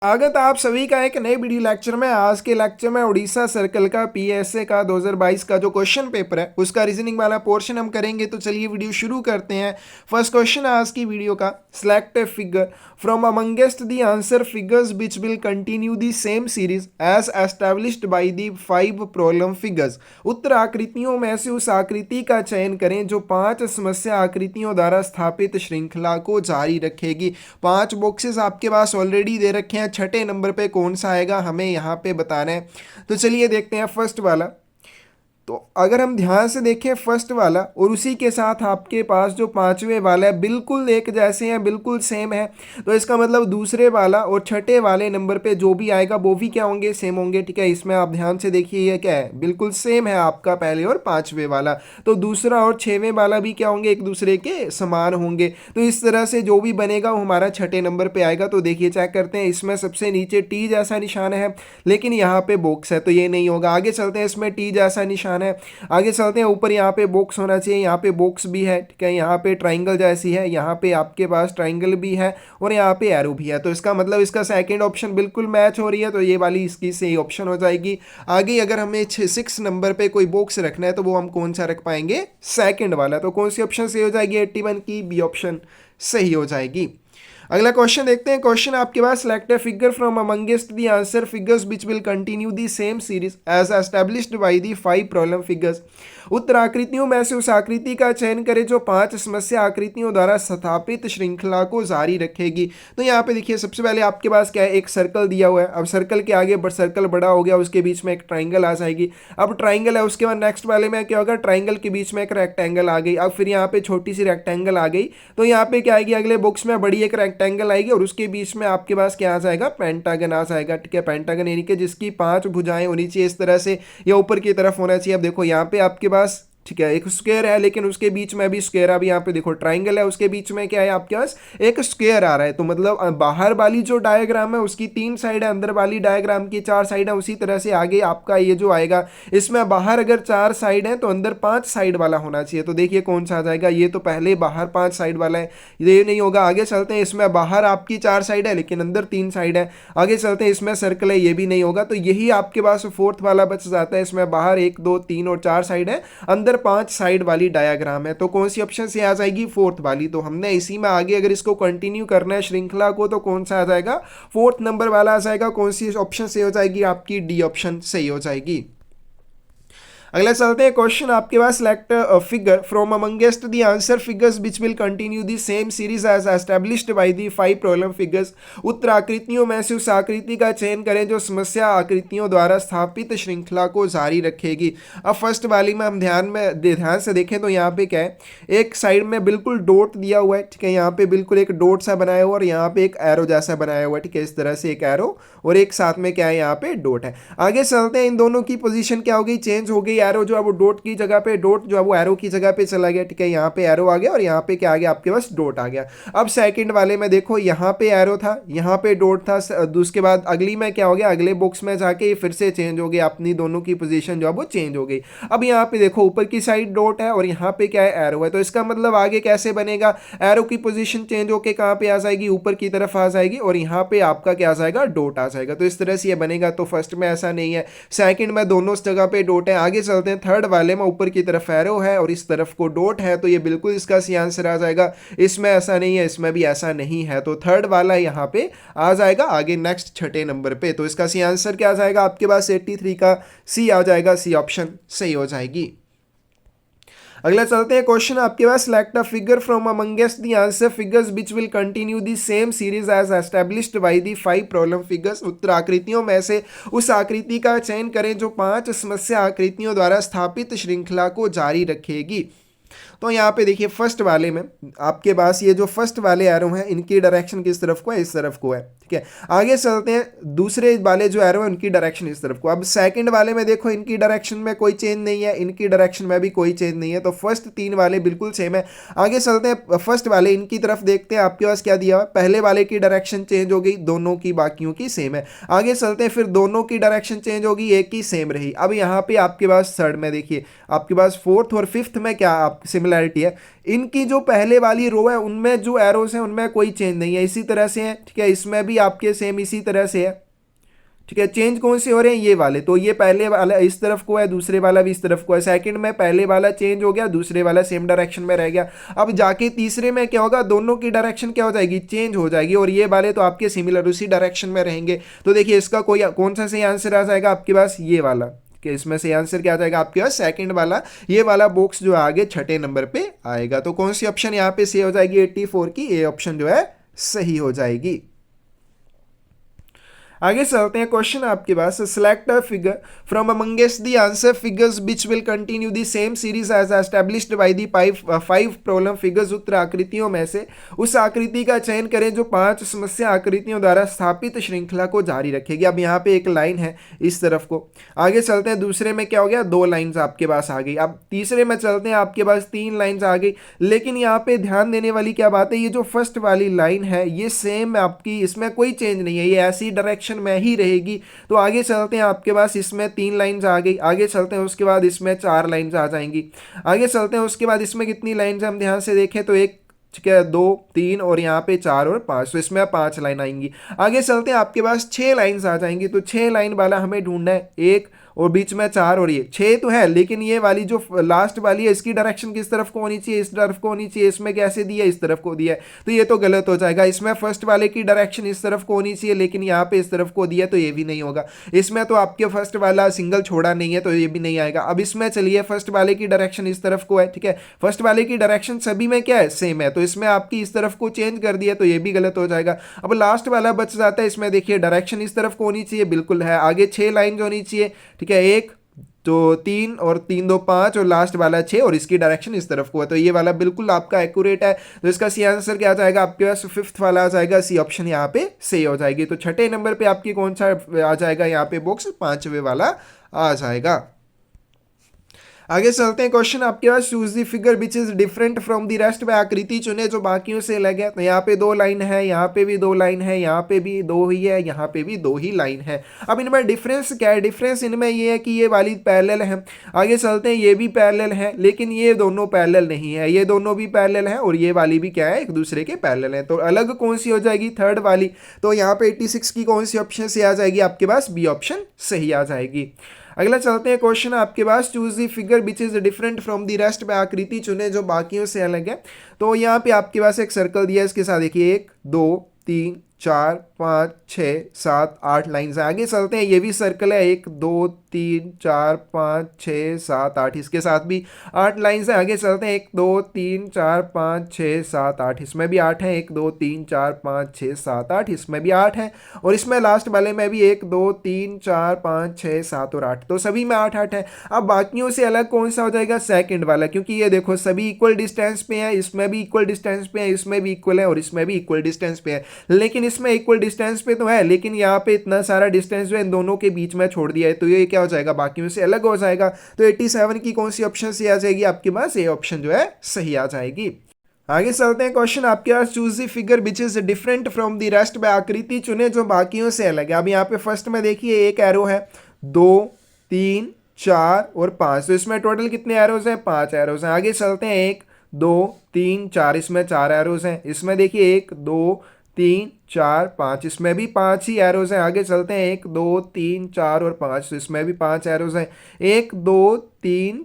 स्वागत है आप सभी का एक नए वीडियो लेक्चर में। आज के लेक्चर में उड़ीसा सर्कल का पीएसए का 2022 का जो क्वेश्चन पेपर है उसका रीजनिंग वाला पोर्शन हम करेंगे। तो चलिए वीडियो शुरू करते हैं। फर्स्ट क्वेश्चन है आज की वीडियो का, select a figure from amongst the answer figures which will continue the same series as established by the 5 problem figures. उत्तर आकृतियों में से उस आकृति का चयन करें जो 5 समस्या आकृतियों द्वारा स्थापित श्रृंखला को जारी रखेगी। 5 बॉक्सेस आपके पास ऑलरेडी दे रखे हैं, छठे नंबर पे कौन सा आएगा हमें यहाँ पे बताना है। तो चलिए देखते हैं फर्स्ट वाला। तो अगर हम ध्यान से देखें फर्स्ट वाला और उसी के साथ आपके पास जो पांचवे वाला है बिल्कुल एक जैसे हैं, बिल्कुल सेम है। तो इसका मतलब दूसरे वाला और छठे वाले नंबर पे जो भी आएगा वो भी क्या होंगे, सेम होंगे। ठीक है, इसमें आप ध्यान से देखिए ये क्या है, बिल्कुल सेम है आपका पहले और पांचवे वाला। तो दूसरा और छठवें वाला भी क्या होंगे, एक दूसरे के समान होंगे। तो इस तरह से जो भी बनेगा वो हमारा छठे नंबर पे आएगा। तो देखिए चेक करते हैं, इसमें सबसे नीचे टी जैसा निशान है लेकिन यहाँ पे बॉक्स है तो ये नहीं होगा। आगे चलते हैं, इसमें टी जैसा निशान है, आगे चलते हैं। ऊपर यहाँ पे बॉक्स होना चाहिए, यहाँ पे बॉक्स भी है। ठीक है, यहाँ पे ट्राइंगल जैसी है, यहाँ पे आपके पास ट्राइंगल भी है और यहाँ पे एरो भी है। तो इसका मतलब इसका सेकंड ऑप्शन बिल्कुल मैच हो रही है, तो ये वाली इसकी सही ऑप्शन हो जाएगी। आगे अगर हमें 6 नंबर पे कोई बॉक्स रखना है तो वो हम कौन सा रख पाएंगे, सेकंड वाला। तो कौन सी ऑप्शन सही हो जाएगी, 81 की बी ऑप्शन सही हो जाएगी। अगला क्वेश्चन देखते हैं। क्वेश्चन आपके पास, select a figure from amongst the answer figures which will continue the same series as established by the 5 problem figures. उत्तर आकृतियों में से उस आकृति का चयन करें जो 5 समस्या आकृतियों द्वारा स्थापित श्रृंखला को जारी रखेगी। तो यहाँ पे देखिए सबसे पहले आपके पास क्या है, एक सर्कल दिया हुआ है। अब सर्कल के आगे सर्कल बड़ा हो गया, उसके बीच में एक ट्राइंगल आ जाएगी। अब ट्राइंगल है, उसके बाद नेक्स्ट वाले में क्या होगा, ट्राइंगल के बीच में एक रेक्टेंगल आ गई। अब फिर यहाँ पे छोटी सी रेक्टेंगल आ गई। तो यहाँ पे क्या आएगी, अगले बॉक्स में बड़ी एक रेक्टेंगल आएगी और उसके बीच में आपके पास क्या आ जाएगा, पेंटागन आ जाएगा। ठीक है, पेंटागन यानी कि जिसकी 5 भुजाएं होनी चाहिए इस तरह से, या ऊपर की तरफ होना चाहिए। अब देखो यहाँ पे आपके पास ठीक है एक स्क्वायर है लेकिन उसके बीच में भी स्क्वायर। अब यहाँ पे देखो ट्राइंगल है, उसके बीच में क्या है आपके पास, एक स्क्वायर आ रहा है। तो मतलब बाहर वाली जो डायग्राम है उसकी 3 साइड है, अंदर वाली डायग्राम की 4 साइड है। उसी तरह से आगे आपका ये जो आएगा, इसमें बाहर अगर 4 साइड है तो अंदर 5 साइड वाला होना चाहिए। तो देखिए कौन सा आ जाएगा, ये तो पहले बाहर 5 साइड वाला है, ये नहीं होगा। आगे चलते हैं, इसमें बाहर आपकी 4 साइड है लेकिन अंदर 3 साइड है। आगे चलते हैं, इसमें सर्कल है, ये भी नहीं होगा। तो यही आपके पास फोर्थ वाला बच जाता है, इसमें बाहर 1 2 3 और 4 साइड है, अंदर 5 साइड वाली डायग्राम है। तो कौन सी ऑप्शन से आ जाएगी, फोर्थ वाली। तो हमने इसी में आगे अगर इसको कंटिन्यू करना है श्रृंखला को तो कौन सा आ जाएगा, फोर्थ नंबर वाला आ जाएगा। कौन सी ऑप्शन से हो जाएगी, आपकी डी ऑप्शन सही हो जाएगी। अगला चलते हैं क्वेश्चन आपके पास, select figure from amongst the answer figures which will continue the same series as established by the 5 problem figures. उत्तर आकृतियों में से उस आकृति का चयन करें जो समस्या आकृतियों द्वारा स्थापित श्रृंखला को जारी रखेगी। अब फर्स्ट वाली में हम ध्यान से देखें तो यहाँ पे क्या है, एक साइड में बिल्कुल डॉट दिया हुआ है। ठीक है, यहाँ पे बिल्कुल एक डॉट सा बनाया हुआ और यहाँ पे एक एरो जैसा बनाया हुआ है। ठीक है, इस तरह से एक एरो और एक साथ में क्या है, यहाँ पे डॉट है। आगे चलते हैं, इन दोनों की पोजीशन क्या हो गई, चेंज हो गई। एरो जो है वो डॉट की जगह पे, डॉट जो है वो एरो की जगह पे चला गया। ठीक है, यहाँ पे एरो आ गया और यहाँ पे क्या आ गया, आपके पास डॉट आ गया। अब सेकंड वाले में देखो, यहाँ पे एरो था, यहाँ पे डॉट था। उसके बाद अगली में क्या हो गया, अगले बॉक्स में जाके फिर से चेंज हो गया, अपनी दोनों की पोजीशन जो है वो चेंज हो गई। अब यहाँ पे देखो ऊपर की साइड डॉट है और यहाँ पे क्या है, एरो है। तो इसका मतलब आगे कैसे बनेगा, एरो की पोजीशन चेंज होके कहाँ पे आ जाएगी, ऊपर की तरफ आ जाएगी और यहाँ पे आपका क्या आ जाएगा, डॉट आ जाएगा। तो इस तरह से ये बनेगा। तो फर्स्ट में ऐसा नहीं है, सेकंड में दोनों जगह पे डॉट है। आगे चलते हैं, थर्ड वाले में ऊपर की तरफ एरो है और इस तरफ को डॉट है। तो ये बिल्कुल इसका सी आंसर आ जाएगा। इसमें ऐसा नहीं है, इसमें भी ऐसा नहीं है। तो थर्ड वाला यहाँ पे आ जाएगा आगे नेक्स्ट छठे नंबर पे। तो इसका सी आंसर क्या आ जाएगा, आपके पास 83 का सी आ जाएगा, सी ऑप्शन सही हो जाएगी। अगला चलते हैं क्वेश्चन आपके पास, select a figure from amongst the answer figures which will continue the same series as established by the 5 problem figures. उत्तर आकृतियों में से उस आकृति का चयन करें जो 5 समस्या आकृतियों द्वारा स्थापित श्रृंखला को जारी रखेगी। तो यहाँ पे देखिए फर्स्ट वाले में आपके पास ये जो फर्स्ट वाले एरो हैं इनकी डायरेक्शन किस तरफ को है, इस तरफ को है। ठीक है, आगे चलते हैं, दूसरे वाले जो एरो है उनकी डायरेक्शन इस तरफ को। अब सेकंड वाले में देखो इनकी डायरेक्शन में कोई चेंज नहीं है, इनकी डायरेक्शन में भी कोई चेंज नहीं है। तो फर्स्ट 3 वाले बिल्कुल सेम है। आगे चलते हैं, फर्स्ट वाले इनकी तरफ देखते हैं, आपके पास क्या दिया हुआ है, पहले वाले की डायरेक्शन चेंज हो गई, दोनों की बाकियों की सेम है। आगे चलते हैं, फिर दोनों की डायरेक्शन चेंज होगी, एक की सेम रही। अब यहाँ पे आपके पास थर्ड में देखिए, आपके पास फोर्थ और फिफ्थ में क्या आप सिमिलैरिटी है, इनकी जो पहले वाली रो है उनमें जो एरोस हैं उनमें कोई चेंज नहीं है, इसी तरह से है। ठीक है, इसमें भी आपके सेम इसी तरह से है, ठीक है। चेंज कौन से हो रहे हैं, ये वाले, तो ये पहले वाला इस तरफ को है, दूसरे वाला भी इस तरफ को है। सेकंड में पहले वाला चेंज हो गया, दूसरे वाला सेम डायरेक्शन में रह गया। अब जाके तीसरे में क्या होगा, दोनों की डायरेक्शन क्या हो जाएगी, चेंज हो जाएगी, और ये वाले तो आपके सिमिलर उसी डायरेक्शन में रहेंगे। तो देखिए इसका कोई कौन सा सही आंसर आ जाएगा आपके पास, ये वाला, कि इसमें से आंसर क्या आ जाएगा आपके पास, सेकंड वाला, ये वाला बॉक्स जो आगे छठे नंबर पे आएगा। तो कौन सी ऑप्शन यहाँ पे सही हो जाएगी, 84 की ए ऑप्शन जो है सही हो जाएगी। आगे चलते हैं, क्वेश्चन आपके पास, select a figure from amongst the answer figures which will continue the same series as established by the five problem figures. उत्तर आकृतियों में से उस आकृति का चयन करें जो 5 समस्या आकृतियों द्वारा स्थापित श्रृंखला को जारी रखेगी। अब यहाँ पे एक लाइन है इस तरफ को। आगे चलते हैं, दूसरे में क्या हो गया, 2 लाइन्स आपके पास आ गई। अब तीसरे में चलते हैं, आपके पास 3 लाइन्स आ गई। लेकिन यहाँ पे ध्यान देने वाली क्या बात है, ये जो फर्स्ट वाली लाइन है ये सेम आपकी, इसमें कोई चेंज नहीं है, ये ऐसी डायरेक्शन में ही रहेगी। तो आगे चलते हैं, आपके पास इसमें 3 लाइन्स आ गई। आगे चलते हैं, उसके बाद इसमें 4 लाइन्स आ जाएंगी। आगे चलते हैं, उसके बाद इसमें कितनी लाइन्स हम ध्यान से देखें तो 1, ठीक है, 2, 3 और यहाँ पे 4 और 5, तो इसमें 5 लाइन आएंगी। आगे चलते हैं, आपके पास 6 लाइन्स आ जाएंगी। तो 6 लाइन वाला हमें ढूंढना है, 1 और बीच में 4 और ये 6 तो है, लेकिन ये वाली जो लास्ट वाली है इसकी डायरेक्शन किस तरफ को होनी चाहिए, इस तरफ को होनी चाहिए। इसमें कैसे दिया, इस तरफ को दिया है, तो ये तो गलत हो जाएगा। इसमें फर्स्ट वाले की डायरेक्शन इस तरफ को होनी चाहिए, लेकिन यहाँ पे इस तरफ को दिया, तो ये भी नहीं होगा। इसमें तो आपके फर्स्ट वाला सिंगल छोड़ा नहीं है, तो ये भी नहीं आएगा। अब इसमें चलिए, फर्स्ट वाले की डायरेक्शन इस तरफ को है, ठीक है, फर्स्ट वाले की डायरेक्शन सभी में क्या है, सेम है, तो इसमें आपकी इस तरफ को चेंज कर दिया, तो ये भी गलत हो जाएगा। अब लास्ट वाला बच जाता है, इसमें देखिए डायरेक्शन इस तरफ को होनी चाहिए, बिल्कुल है। आगे 6 लाइन होनी चाहिए, ठीक है, 1 तो 3 और 3 2 5 और लास्ट वाला 6 और इसकी डायरेक्शन इस तरफ को है, तो ये वाला बिल्कुल आपका एक्यूरेट है। तो इसका सी आंसर क्या आ जाएगा आपके पास, 5th वाला आ जाएगा, सी ऑप्शन यहाँ पे सही हो जाएगी। तो छठे नंबर पे आपकी कौन सा आ जाएगा यहाँ पे बॉक्स, 5वें वाला आ जाएगा। आगे चलते हैं, क्वेश्चन आपके पास, choose the figure which is different from the rest. में आकृति चुने जो बाकियों से अलग है। तो यहाँ पे 2 लाइन है, यहाँ पे भी 2 लाइन है, यहाँ पे भी 2 ही है, यहाँ पे भी 2 ही लाइन है। अब इनमें डिफरेंस क्या है, डिफरेंस इनमें ये है कि ये वाली पैरेलल है। आगे चलते हैं, ये भी पैरेलल है, लेकिन ये दोनों पैरेलल नहीं है, ये दोनों भी पैरेलल है और ये वाली भी क्या है, एक दूसरे के पैरेलल है। तो अलग कौन सी हो जाएगी, थर्ड वाली। तो यहाँ पे 86 की कौन सी ऑप्शन से आ जाएगी आपके पास, बी ऑप्शन सही आ जाएगी। अगला चलते हैं, क्वेश्चन आपके पास, choose the figure which is different from the rest. में आकृति चुने जो बाकियों से अलग है। तो यहाँ पे आपके पास एक सर्कल दिया है, इसके साथ देखिए 1 2 3 4 5 6 7 8 लाइन है। आगे चलते हैं, ये भी सर्कल है, 1 2 3 4 5 6 7 8, इसके साथ भी 8 लाइन है। आगे चलते हैं, 1 2 3 4 5 6 7 8, इसमें भी 8 है, 1 2 3 4 5 6 7 8, इसमें भी 8 है, और इसमें लास्ट वाले में भी 1 2 3 4 5 6 7 और 8, तो सभी में 8 8 है। अब बाकियों से अलग कौन सा हो जाएगा, सेकंड वाला, क्योंकि ये देखो सभी इक्वल डिस्टेंस पे है, इसमें भी इक्वल डिस्टेंस पे है, इसमें भी इक्वल है और इसमें भी इक्वल डिस्टेंस पे है। लेकिन इसमें इक्वल डिस्टेंस पे तो है, लेकिन यहाँ पे इतना सारा डिस्टेंस जो है इन दोनों के बीच में छोड़ दिया है, तो ये क्या हो जाएगा, बाकियों से अलग हो जाएगा। तो 87 की कौन सी ऑप्शन से आ जाएगी आपके पास, ए ऑप्शन जो है सही आ जाएगी। आगे चलते हैं, क्वेश्चन आपके पास, choose the figure which is different from the rest. में आकृति चुने जो बाकियों से अलग है। अब यहाँ पे फर्स्ट में देखिए एक एरो है, 2 3 4 और 5, तो इसमें टोटल कितने एरोज हैं, 5 एरोज हैं। आगे चलते हैं, 1 2 3 4, इसमें 4 एरोज हैं। इसमें देखिए 1 2 3 4 5, इसमें भी 5 ही एरोज हैं। आगे चलते हैं, 1 2 3 4 और 5, तो इसमें भी 5 एरोज हैं। 1 2 3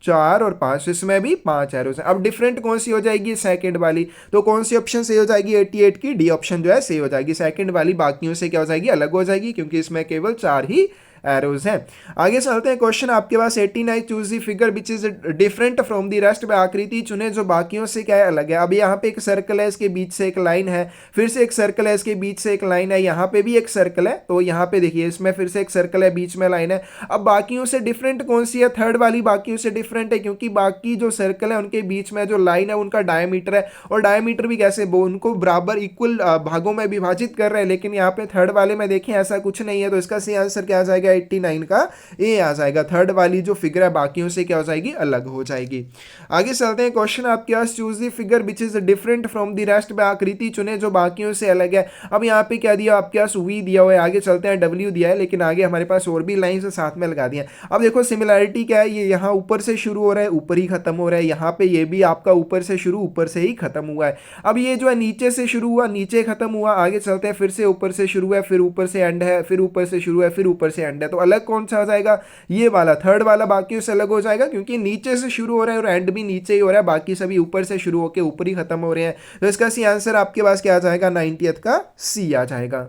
4 और 5, इसमें भी 5 एरोज हैं। अब डिफरेंट कौन सी हो जाएगी, सेकंड वाली। तो कौन सी ऑप्शन सही हो जाएगी, 88 की डी ऑप्शन जो है सही हो जाएगी। सेकंड वाली बाकियों से क्या हो जाएगी, अलग हो जाएगी, क्योंकि इसमें केवल 4 ही एरोज हैं। आगे चलते हैं, क्वेश्चन आपके पास 89, choose the figure which is different from the rest. में आकृति चुने जो बाकियों से क्या है, अलग है। अब यहाँ पे एक सर्कल है, इसके बीच से एक लाइन है, फिर से एक सर्कल है, इसके बीच से एक लाइन है, यहाँ पे भी एक सर्कल है, तो यहाँ पे देखिए इसमें फिर से एक सर्कल है, बीच में लाइन है। अब बाकियों से डिफरेंट कौन सी है, थर्ड वाली बाकियों से डिफरेंट है, क्योंकि बाकी जो सर्कल है उनके बीच में जो लाइन है उनका डायमीटर है, और डायमीटर भी कैसे, वो उनको बराबर इक्वल भागों में विभाजित कर रहे हैं। लेकिन यहाँ पे थर्ड वाले में देखें ऐसा कुछ नहीं है, तो इसका सही आंसर क्या आ जाएगा, गया 89 का ए आ जाएगा। थर्ड वाली जो फिगर है बाकियों से क्या हो जाएगी, अलग हो जाएगी। आगे चलते हैं, क्वेश्चन आपके पास choose the figure which is different from the rest, में आकृति चुने जो बाकियों से अलग है। अब यहाँ पे क्या दिया आपके पास, वी दिया हुआ है, आगे चलते हैं डब्ल्यू दिया है, लेकिन आगे हमारे पास और भी लाइन से साथ में लगा दिया। अब देखो सिमिलैरिटी क्या है, ये यहाँ ऊपर से शुरू हो रहा है ऊपर ही खत्म हो रहा है, यहाँ पे ये भी आपका ऊपर से शुरू ऊपर से ही खत्म हुआ है। अब ये जो है नीचे से शुरू हुआ नीचे खत्म हुआ, आगे चलते हैं फिर से ऊपर से शुरू है फिर ऊपर से एंड है, फिर ऊपर से शुरू है फिर ऊपर से एंड है। तो अलग कौन सा आ जाएगा, ये वाला थर्ड वाला बाकियों से अलग हो जाएगा, क्योंकि नीचे से शुरू हो रहा है और एंड भी नीचे ही हो रहा है, बाकी सभी ऊपर से शुरू होकर ऊपर ही खत्म हो रहे हैं। तो इसका सी आंसर आपके पास क्या आ जाएगा, 90th का सी आ जाएगा।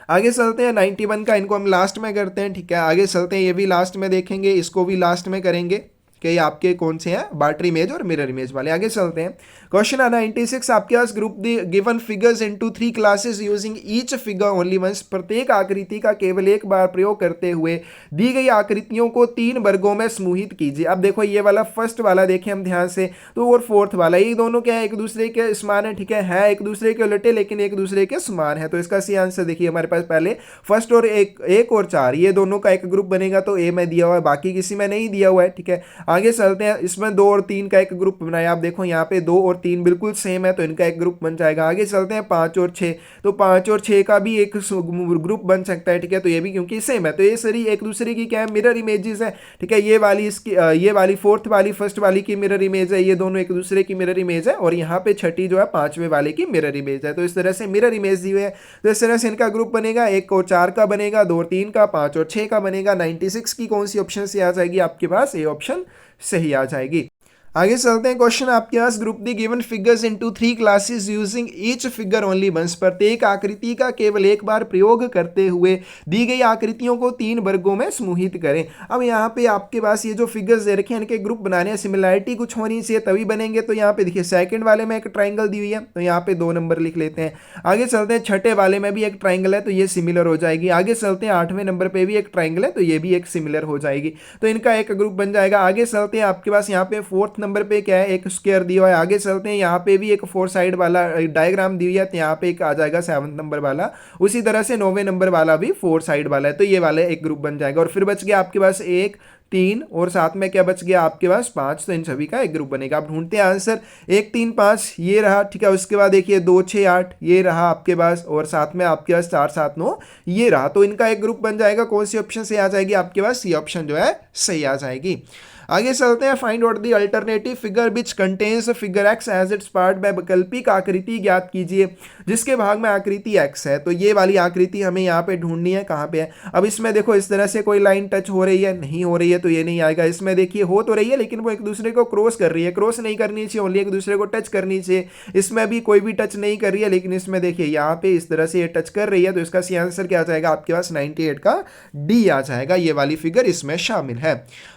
आगे चलते हैं 91 का, इनको हम लास्ट में करते हैं, ठीक है। आगे चलते हैं, ये भी लास्ट में देखेंगे, इसको भी लास्ट में करेंगे कि ये आपके कौन से हैं, बार्टर इमेज और मिरर इमेज वाले। आगे चलते हैं, क्वेश्चन 96 आपके पास, group the given figures into 3 classes using each figure only once, प्रत्येक आकृति का केवल एक बार प्रयोग करते हुए दी गई आकृतियों को 3 वर्गों में समूहित कीजिए। अब देखो ये वाला फर्स्ट वाला देखें हम ध्यान से, तो और फोर्थ वाला, ये दोनों क्या है, एक दूसरे के समान है, ठीक है एक दूसरे के उलटे लेकिन एक दूसरे के समान है। तो इसका सी आंसर देखिए हमारे पास पहले फर्स्ट और एक और 4, ये दोनों का एक ग्रुप बनेगा, तो ए में दिया हुआ है, बाकी किसी में नहीं दिया हुआ है, ठीक है। आगे चलते हैं, इसमें 2 और 3 का एक ग्रुप बनाया, आप देखो यहाँ पे 2 और 3 बिल्कुल सेम है, तो इनका एक ग्रुप बन जाएगा। आगे चलते हैं 5 और 6, तो 5 और 6 का भी एक ग्रुप बन सकता है, ठीक है, तो ये भी क्योंकि सेम है, तो ये सारी एक दूसरे की क्या है, मिरर इमेजेस है, ठीक है। ये वाली इसकी ये वाली फोर्थ वाली फर्स्ट वाली की मिरर इमेज है, ये दोनों एक दूसरे की मिरर इमेज है, और यहाँ पे छठी जो है 5वें वाले की मिरर इमेज है। तो इस तरह से मिरर इमेज दी हुई है, तो इस तरह से इनका ग्रुप बनेगा, 1 और 4 का बनेगा, 2 और 3 का, 5 और 6 का बनेगा। 96 की कौन सी ऑप्शन से आ जाएगी आपके पास, ए ऑप्शन सही आ जाएगी। आगे चलते हैं, क्वेश्चन आपके पास, group the given figures into 3 classes using each figure only once, प्रत्येक आकृति का केवल एक बार प्रयोग करते हुए दी गई आकृतियों को 3 वर्गों में समूहित करें। अब यहाँ पे आपके पास ये जो फिगर्स दे रखे हैं इनके ग्रुप बनाने हैं, सिमिलैरिटी कुछ होनी चाहिए तभी बनेंगे। तो यहाँ पे देखिए सेकंड वाले में एक ट्राइंगल दी हुई है, तो यहाँ पे 2 नंबर लिख लेते हैं। आगे चलते हैं, छठे वाले में भी एक ट्राइंगल है, तो ये सिमिलर हो जाएगी। आगे चलते हैं, 8वें नंबर पे भी एक ट्राइंगल है, तो ये भी एक सिमिलर हो जाएगी, तो इनका एक ग्रुप बन जाएगा। आगे चलते हैं, आपके पास यहाँ पे 4th नंबर पे क्या है, एक स्क्वायर दिया हुआ है। आगे चलते हैं, यहाँ पे भी एक 4 साइड वाला डायग्राम दी हुई है, तो यहाँ पे एक आ जाएगा 7th नंबर वाला। उसी तरह से 9वें नंबर वाला भी 4 साइड वाला है, तो ये वाले एक ग्रुप बन जाएगा। और फिर बच गया आपके पास 1 3 और साथ में क्या बच गया आपके पास 5, तो इन सभी का एक ग्रुप बनेगा। आप ढूंढते हैं आंसर, 1 3 5 ये रहा, ठीक है। उसके बाद देखिए 2 6 8 ये रहा आपके पास, और साथ में आपके पास 4 7 9 ये रहा, तो इनका एक ग्रुप बन जाएगा। कौन सी ऑप्शन से आ जाएगी आपके पास, सी ऑप्शन जो है सही आ जाएगी। आगे चलते हैं, find out the alternative figure which contains figure X as its part, by वैकल्पिक आकृति ज्ञात कीजिए जिसके भाग में आकृति एक्स है। तो ये वाली आकृति हमें यहाँ पे ढूंढनी है, कहाँ पे है। अब इसमें देखो इस तरह से कोई लाइन टच हो रही है, नहीं हो रही है, तो ये नहीं आएगा। इसमें देखिए हो तो रही है लेकिन वो एक दूसरे को क्रॉस कर रही है, क्रॉस नहीं करनी चाहिए, ओनली एक दूसरे को टच करनी चाहिए। इसमें भी कोई भी टच नहीं कर रही है, लेकिन इसमें देखिए यहाँ पे इस तरह से ये टच कर रही है, तो इसका सी आंसर क्या आ जाएगा आपके पास, 98 का डी आ जाएगा। ये वाली फिगर इसमें शामिल है।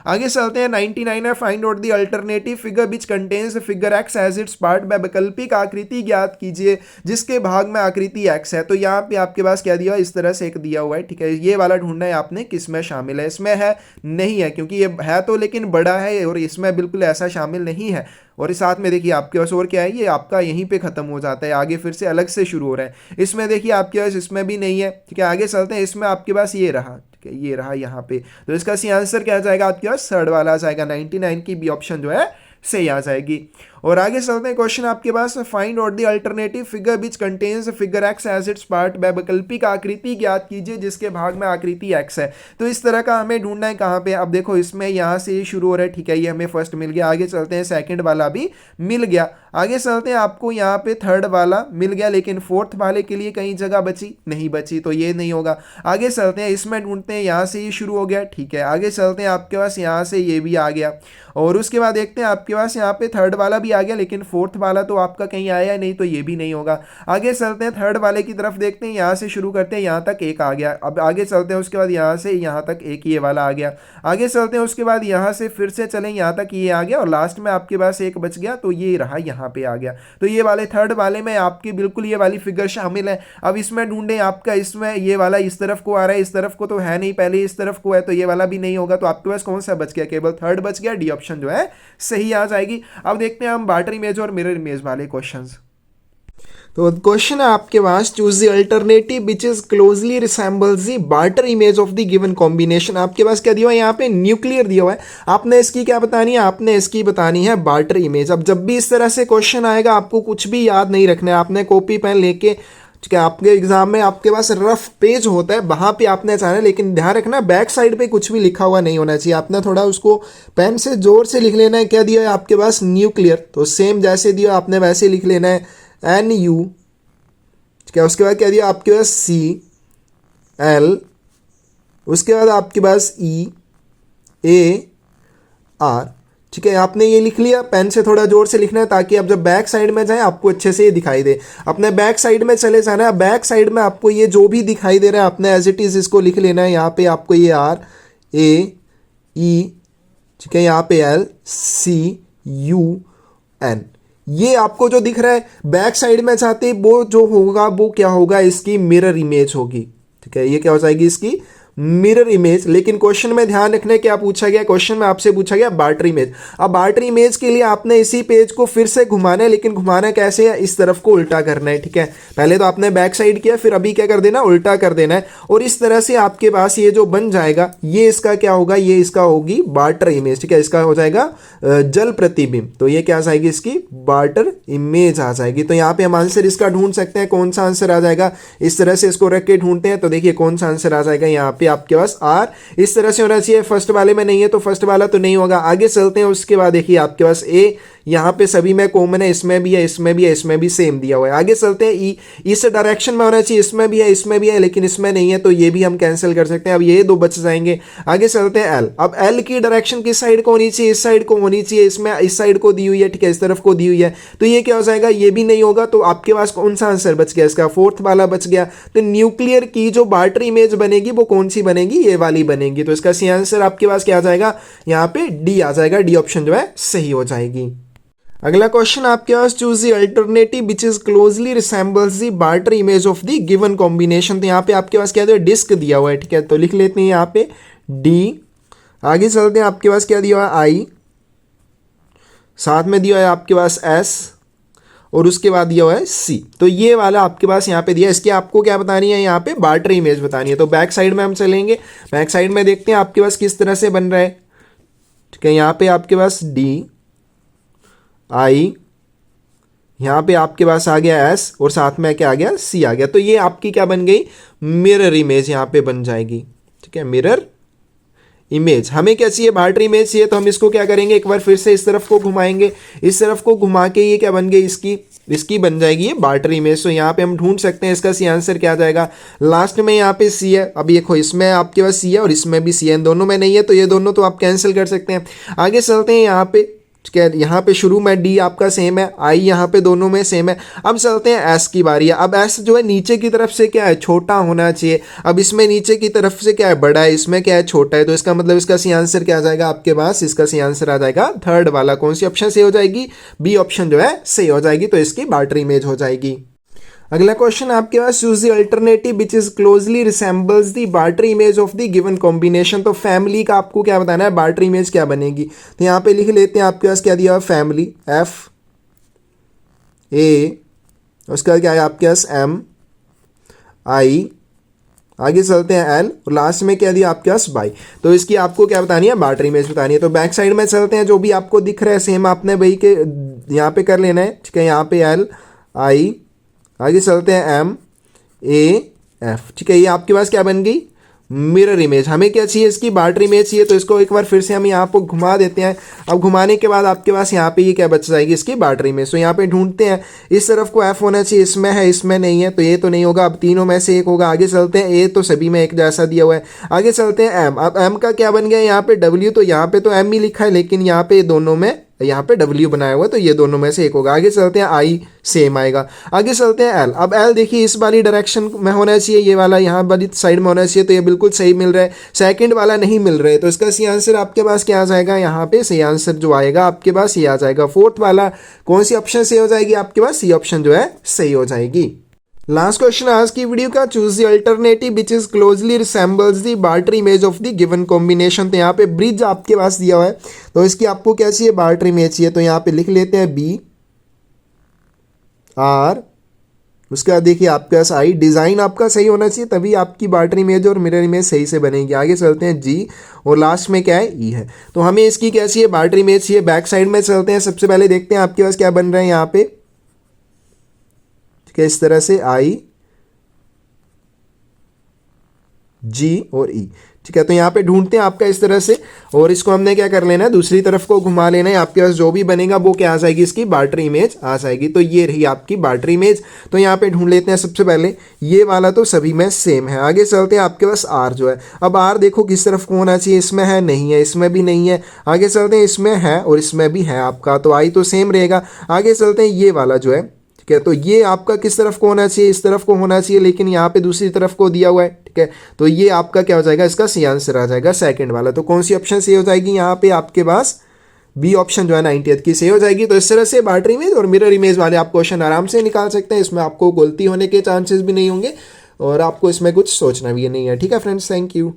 आगे चलते हैं, 99 है, find out the alternative figure which contains figure X as its part, by वैकल्पिक आकृति ज्ञात कीजिए जिसके भाग में आकृति एक्स है। तो यहाँ पे आपके पास क्या दिया, इस तरह से एक दिया हुआ है, ठीक है। ये वाला ढूंढना है आपने किसमें शामिल है, इसमें है नहीं है, क्योंकि ये है तो लेकिन बड़ा है, और इसमें बिल्कुल ऐसा शामिल नहीं है। और इस साथ में देखिए आपके पास और क्या है, ये आपका यहीं पे खत्म हो जाता है, आगे फिर से अलग से शुरू हो रहा है। इसमें देखिए आपके पास इसमें भी नहीं है, ठीक है। आगे चलते हैं, इसमें आपके पास ये रहा, ये रहा यहाँ पे, तो इसका सी आंसर क्या आ जाएगा आपके पास, थर्ड वाला आ जाएगा। 99 की बी ऑप्शन जो है सही आ जाएगी। और आगे चलते हैं, क्वेश्चन आपके पास, find out the alternative figure which contains figure X as its part, by वैकल्पिक आकृति ज्ञात कीजिए जिसके भाग में आकृति एक्स है। तो इस तरह का हमें ढूंढना है कहाँ पे। अब देखो इसमें यहाँ से ही शुरू हो रहा है, ठीक है, ये हमें फर्स्ट मिल गया। आगे चलते हैं, सेकंड वाला भी मिल गया। आगे चलते हैं, आपको यहाँ पे थर्ड वाला मिल गया, लेकिन फोर्थ वाले के लिए कहीं जगह बची नहीं, बची, तो ये नहीं होगा। आगे चलते हैं, इसमें ढूंढते हैं, यहाँ से ही शुरू हो गया, ठीक है। आगे चलते हैं, आपके पास यहाँ से ये भी आ गया, और उसके बाद देखते हैं आपके पास यहाँ पे थर्ड वाला भी आ गया, लेकिन फोर्थ वाला तो आपका कहीं आया नहीं, तो ये भी नहीं होगा। आगे चलते हैं, थर्ड वाले की तरफ देखते हैं, यहाँ से शुरू करते हैं, यहाँ तक एक आ गया। अब आगे चलते हैं, उसके बाद यहाँ से यहाँ तक एक ये वाला आ गया। आगे चलते हैं, उसके बाद यहाँ से फिर से चलें, यहाँ तक ये आ गया, और लास्ट में आपके पास एक बच गया, तो ये रहा, यहाँ पे आ गया। तो ये वाले थर्ड वाले में आपकी बिल्कुल ये वाली फिगर शामिल है। अब इसमें ढूंढें, आपका इसमें ये वाला इस तरफ को आ रहा है, इस तरफ को तो है नहीं, पहले इस तरफ को है, तो ये वाला भी नहीं होगा। तो आपके पास कौन सा बच गया, केवल थर्ड बच गया, डी ऑप्शन जो है सही आ जाएगी। अब देखते हैं हम बार्टर इमेज और मिरर इमेज वाले क्वेश्चंस। तो क्वेश्चन है आपके पास, choose the alternative which is closely resembles the water image of the given combination. आपके पास क्या दिया हुआ है यहाँ पे, न्यूक्लियर दिया हुआ है। आपने इसकी क्या बतानी है, आपने इसकी बतानी है बार्टर इमेज। अब जब भी इस तरह से क्वेश्चन आएगा आपको कुछ भी याद नहीं रखना है, आपने कॉपी पेन लेके, ठीक है, आपके एग्जाम में आपके पास रफ पेज होता है वहां पे आपने जाना है, लेकिन ध्यान रखना बैक साइड पे कुछ भी लिखा हुआ नहीं होना चाहिए। आपने थोड़ा उसको पेन से जोर से लिख लेना है। क्या दिया है आपके पास, न्यूक्लियर, तो सेम जैसे दिया आपने वैसे लिख लेना है, NU, ठीक है। उसके बाद क्या दिया आपके पास, CL, उसके बाद आपके पास EAR, ठीक है। आपने ये लिख लिया, पेन से थोड़ा जोर से लिखना है ताकि आप जब बैक साइड में जाए आपको अच्छे से ये दिखाई दे। अपने बैक साइड में चले जाना है, बैक साइड में आपको ये जो भी दिखाई दे रहा है आपने एज इट इज इसको लिख लेना है। यहाँ पे आपको ये RAE, ठीक है, यहाँ पे LCUN, ये आपको जो दिख रहा है बैक साइड में जाते वो जो होगा वो क्या होगा, इसकी मिरर इमेज होगी, ठीक है। ये क्या हो जाएगी, इसकी मिरर इमेज। लेकिन क्वेश्चन में ध्यान रखने क्या पूछा गया, क्वेश्चन में आपसे पूछा गया बार्टर इमेज। अब बार्टर इमेज के लिए आपने इसी पेज को फिर से घुमाना है, लेकिन घुमाना कैसे है, इस तरफ को उल्टा करना है, ठीक है। पहले तो आपने बैक साइड किया, फिर अभी क्या कर देना, उल्टा कर देना है, और इस तरह से आपके पास ये जो बन जाएगा ये इसका क्या होगा, ये इसका होगी बार्टर इमेज, ठीक है। इसका हो जाएगा जल प्रतिबिंब, तो ये क्या आ जाएगी, इसकी बार्टर इमेज आ जाएगी। तो यहाँ पे हम आंसर इसका ढूंढ सकते हैं, कौन सा आंसर आ जाएगा, इस तरह से इसको रख के ढूंढते हैं। तो देखिए कौन सा आंसर आ जाएगा, यहाँ पे आपके पास R इस तरह से होना चाहिए। फर्स्ट वाले में नहीं है तो फर्स्ट वाला तो नहीं होगा। आगे चलते हैं, उसके बाद देखिए आपके पास A यहाँ पे सभी में कॉमन है, इसमें भी है, इसमें भी है, इसमें भी सेम दिया हुआ है। आगे चलते हैं, E इस डायरेक्शन में होना चाहिए, इसमें भी है, इसमें भी है, लेकिन इसमें नहीं है, तो ये भी हम कैंसिल कर सकते हैं। अब ये दो बच जाएंगे। आगे चलते हैं L। अब L की डायरेक्शन किस साइड को होनी चाहिए, इस साइड को होनी चाहिए, इसमें इस साइड को दी हुई है, ठीक है, इस तरफ को दी हुई है, तो ये क्या हो जाएगा, ये भी नहीं होगा। तो आपके पास कौन सा आंसर बच गया, इसका फोर्थ वाला बच गया। तो न्यूक्लियर की जो बार्टर इमेज बनेगी वो कौन सी बनेगी, ये वाली बनेगी। तो इसका सी आंसर आपके पास क्या आ जाएगा, यहाँ पे D आ जाएगा। D ऑप्शन जो है सही हो जाएगी। अगला क्वेश्चन आपके पास, choose the alternative which is closely resembles the water image of the given combination. तो यहाँ पे आपके पास क्या दिया, डिस्क दिया हुआ है, ठीक है, तो लिख लेते हैं यहाँ पे D। आगे चलते हैं, आपके पास क्या दिया हुआ है, I, साथ में दिया है आपके पास S, और उसके बाद दिया हुआ है C। तो ये वाला आपके पास यहाँ पे दिया, इसकी आपको क्या बतानी है, यहाँ पे बार्टर इमेज बतानी है। तो बैक साइड में हम चलेंगे, बैक साइड में देखते हैं आपके पास किस तरह से बन रहा है, ठीक है। यहाँ पे आपके पास D, I, यहाँ पे आपके पास आ गया S, और साथ में क्या आ गया, C आ गया। तो ये आपकी क्या बन गई, मिरर इमेज यहाँ पे बन जाएगी, ठीक है, मिरर इमेज। हमें क्या चाहिए, बार्टर इमेज चाहिए, तो हम इसको क्या करेंगे, एक बार फिर से इस तरफ को घुमाएंगे, इस तरफ को घुमा के ये क्या बन गई, इसकी बन जाएगी ये बार्टर इमेज। तो यहाँ पे हम ढूंढ सकते हैं इसका सी आंसर क्या आ जाएगा। लास्ट में यहाँ पे C है, अब देखो इसमें आपके पास C है और इसमें भी C है, इन दोनों में नहीं है, तो ये दोनों तो आप कैंसिल कर सकते हैं। आगे चलते हैं, यहाँ पे ठीक है, यहाँ पे शुरू में D आपका सेम है, I यहाँ पे दोनों में सेम है। अब चलते हैं S की बारी है। अब S जो है नीचे की तरफ से क्या है, छोटा होना चाहिए। अब इसमें नीचे की तरफ से क्या है, बड़ा है, इसमें क्या है, छोटा है। तो इसका मतलब इसका सी आंसर क्या आ जाएगा आपके पास, इसका सी आंसर आ जाएगा थर्ड वाला। कौन सी ऑप्शन सही हो जाएगी, B ऑप्शन जो है सही हो जाएगी। तो इसकी बार्टर इमेज हो जाएगी। अगला क्वेश्चन आपके पास, choose the alternative which is closely resembles the water image of the given combination. तो फैमिली का आपको क्या बताना है, बार्टर इमेज क्या बनेगी। तो यहाँ पे लिख लेते हैं, आपके पास क्या दिया हुआ, फैमिली FA, उसके बाद क्या है आपके पास MI, आगे चलते हैं L, और लास्ट में क्या दिया आपके पास बाई। तो इसकी आपको क्या बतानी है, बार्टर इमेज बतानी है। तो बैक साइड में चलते हैं, जो भी आपको दिख रहा है सेम आपने वही के यहाँ पे कर लेना है, ठीक है। यहाँ पे LI, आगे चलते हैं MAF, ठीक है। ये आपके पास क्या बन गई, मिरर इमेज। हमें क्या चाहिए, इसकी बार्टर इमेज चाहिए। तो इसको एक बार फिर से हम यहाँ पर घुमा देते हैं। अब घुमाने के बाद आपके पास यहाँ पे ये क्या बच जाएगी, इसकी बार्टर इमेज। तो यहाँ पे ढूंढते हैं, इस तरफ को F होना चाहिए, इसमें है, इसमें नहीं है, तो ये तो नहीं होगा। अब तीनों में से एक होगा। आगे चलते हैं, A तो सभी में एक जैसा दिया हुआ है। आगे चलते हैं M। अब M का क्या बन गया, यहाँ पे W, तो यहाँ पे तो M ही लिखा है, लेकिन यहाँ पे दोनों में यहाँ पे W बनाया हुआ है, तो ये दोनों में से एक होगा। आगे चलते हैं, I सेम आएगा। आगे चलते हैं L। अब L देखिए इस वाली डायरेक्शन में होना चाहिए, ये वाला यहाँ वाली साइड में होना चाहिए, तो ये बिल्कुल सही मिल रहा है। सेकंड वाला नहीं मिल रहा है, तो इसका सी आंसर आपके पास क्या आ जाएगा, यहाँ पे सी आंसर जो आएगा आपके पास ये आ जाएगा। फोर्थ वाला कौन सी ऑप्शन सही हो जाएगी आपके पास, C ऑप्शन जो है सही हो जाएगी। लास्ट क्वेश्चन आज की वीडियो का, choose the alternative which is closely resembles the water image of the given combination. तो यहाँ पे ब्रिज आपके पास दिया हुआ है, तो इसकी आपको क्या चाहिए, बार्टर इमेज चाहिए। तो यहाँ पे लिख लेते हैं BR, उसके बाद देखिए आपके पास आई, डिज़ाइन आपका सही होना चाहिए तभी आपकी बैटरी इमेज और मिरर इमेज सही से बनेगी। आगे चलते हैं जी, और लास्ट में क्या है, ई है। तो हमें इसकी क्या चाहिए, बैटरी इमेज चाहिए। बैक साइड में चलते हैं, सबसे पहले देखते हैं आपके पास क्या बन रहा है यहाँ पे। ठीक है, इस तरह से आई, जी और ई। ठीक है, तो यहाँ पे ढूंढते हैं आपका इस तरह से, और इसको हमने क्या कर लेना है, दूसरी तरफ को घुमा लेना है। आपके पास जो भी बनेगा वो क्या आ जाएगी, इसकी बैटरी इमेज आ जाएगी। तो ये रही आपकी बैटरी इमेज। तो यहाँ पे ढूंढ लेते हैं सबसे पहले, ये वाला तो सभी में सेम है। आगे चलते हैं, आपके पास आर जो है, अब आर देखो किस तरफ को होना चाहिए, इसमें है नहीं है, इसमें भी नहीं है। आगे चलते हैं, इसमें है और इसमें भी है आपका, तो आई तो सेम रहेगा। आगे चलते हैं, ये वाला जो है, ठीक है, तो ये आपका किस तरफ को होना चाहिए, इस तरफ को होना चाहिए, लेकिन यहाँ पे दूसरी तरफ को दिया हुआ है। ठीक है, तो ये आपका क्या हो जाएगा, इसका सी आंसर आ जाएगा सेकंड वाला। तो कौन सी ऑप्शन सही हो जाएगी यहाँ पे, आपके पास बी ऑप्शन जो है 90th की सही हो जाएगी। तो इस तरह से बैटरी इमेज और मिरर इमेज वाले आप क्वेश्चन आराम से निकाल सकते हैं। इसमें आपको गलती होने के चांसेस भी नहीं होंगे और आपको इसमें कुछ सोचना भी नहीं है। ठीक है फ्रेंड्स, थैंक यू।